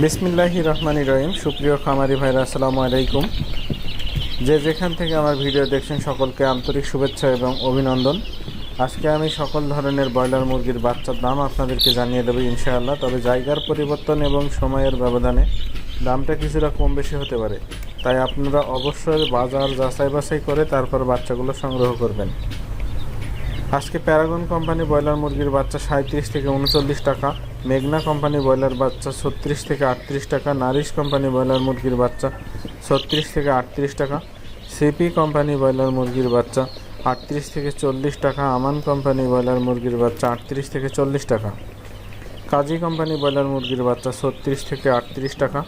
বিসমিল্লাহির রহমানির রহিম। সুপ্রিয় খামারি ভাইরা, আসসালামু আলাইকুম। যে যেখান থেকে আমার ভিডিও দেখছেন সকলকে আন্তরিক শুভেচ্ছা এবং অভিনন্দন। আজকে আমি সকল ধরনের ব্রয়লার মুরগির বাচ্চার দাম আপনাদেরকে জানিয়ে দেবো ইনশাআল্লাহ। তবে জায়গার পরিবর্তন এবং সময়ের ব্যবধানে দামটা কিছুটা কম বেশি হতে পারে, তাই আপনারা অবশ্যই বাজার যাচাই বাছাই করে তারপর বাচ্চাগুলো সংগ্রহ করবেন। আজকে প্যারাগন কোম্পানি ব্রয়লার মুরগির বাচ্চা 37 থেকে 39 টাকা, মেঘনা কোম্পানি ব্রয়লার বাচ্চা 36 থেকে 38 টাকা, নারিশ কোম্পানি ব্রয়লার মুরগির বাচ্চা 36 থেকে 38 টাকা, সিপি কোম্পানি ব্রয়লার মুরগির বাচ্চা 38 থেকে 40 টাকা, আমান কোম্পানি ব্রয়লার মুরগির বাচ্চা 38 থেকে 40 টাকা, কাজী কোম্পানি ব্রয়লার মুরগির বাচ্চা 36 থেকে 38 টাকা,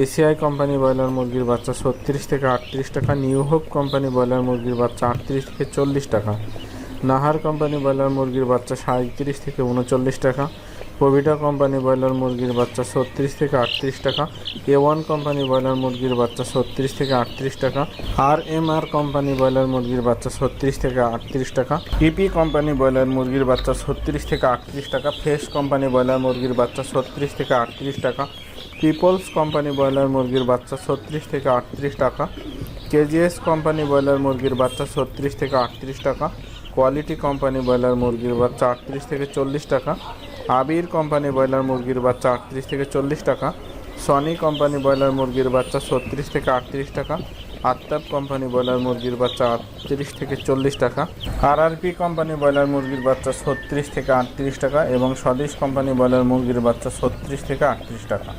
এসিআই কোম্পানি ব্রয়লার মুরগির বাচ্চা 36 থেকে 38 টাকা, নিউ হোপ কোম্পানি ব্রয়লার মুরগির বাচ্চা 38 থেকে 40 টাকা, নাহার কোম্পানি ব্রয়লার মুরগির বাচ্চা 37 থেকে 39 টাকা, প্রভিটা কোম্পানি ব্রয়লার মুরগির বাচ্চা 36 থেকে 38 টাকা, A1 কোম্পানি ব্রয়লার মুরগির বাচ্চা 36 থেকে 38 টাকা, RMR কোম্পানি ব্রয়লার মুরগির বাচ্চা 36 থেকে 38 টাকা, পিপি কোম্পানি ব্রয়লার মুরগির বাচ্চা 36 থেকে 38 টাকা, ফেস কোম্পানি ব্রয়লার মুরগির বাচ্চা 36 থেকে 38 টাকা, পিপলস কোম্পানি ব্রয়লার মুরগির বাচ্চা 36 থেকে 38 টাকা, কেজিএস কোম্পানি ব্রয়লার মুরগির বাচ্চা 36 থেকে 38 টাকা, কোয়ালিটি কোম্পানি ব্রয়লার মুরগির বাচ্চা 38 থেকে 40 টাকা, আবির কোম্পানি ব্রয়লার মুরগির বাচ্চা 38 থেকে 40 টাকা, সনি কোম্পানি ব্রয়লার মুরগির বাচ্চা 36 থেকে 38 টাকা, আত্তাব কোম্পানি ব্রয়লার মুরগির বাচ্চা 38 থেকে 40 টাকা, RRP কোম্পানি ব্রয়লার মুরগির বাচ্চা 36 থেকে 38 টাকা এবং স্বদেশ কোম্পানি ব্রয়লার মুরগির বাচ্চা 36 থেকে 38 টাকা।